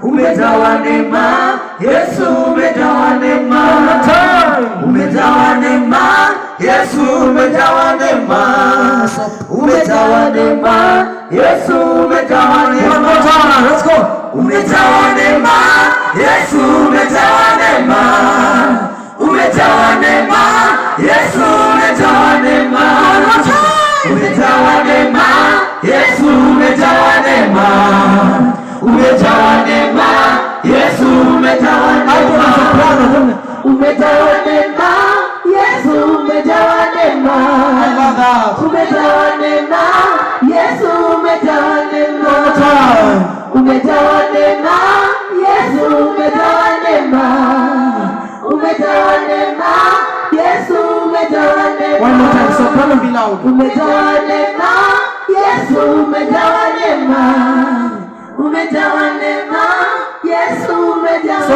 umejawa neema, Yesu umejawa neema, umejawa neema, Yesu umejawa neema, umejawa neema, Yesu umejawa neema, let's go, umejawa neema, Yesu umejawa neema, umejawa neema, Yesu umejawa neema, umejawa neema, Yesu umejawa neema, umejawa neema, Yesu umejawa neema, umejawa neema, Yesu umejawa neema, umejawa neema, Yesu umejawa neema, umejawa neema, Yesu umejawa neema, umejawa neema, Yesu umejawa neema. One more time, soprano be loud. Umejawa neema, Yesu umejawa neema, umejawa neema, Yesu umejawa